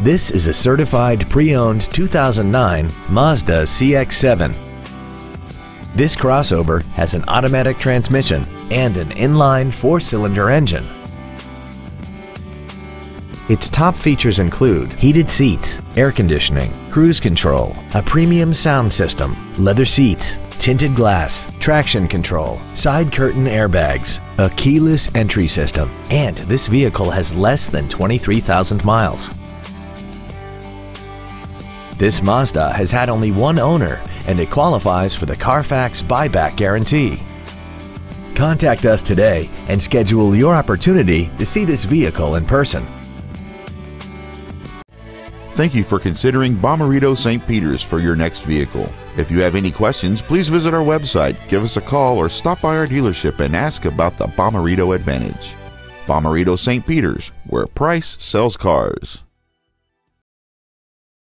This is a certified pre-owned 2009 Mazda CX-7. This crossover has an automatic transmission and an inline 4-cylinder engine. Its top features include heated seats, air conditioning, cruise control, a premium sound system, leather seats, tinted glass, traction control, side curtain airbags, a keyless entry system, and this vehicle has less than 23,000 miles. This Mazda has had only one owner and it qualifies for the Carfax buyback guarantee. Contact us today and schedule your opportunity to see this vehicle in person. Thank you for considering Bomarito St. Peters for your next vehicle. If you have any questions, please visit our website, give us a call, or stop by our dealership and ask about the Bomarito Advantage. Bomarito St. Peters, where price sells cars.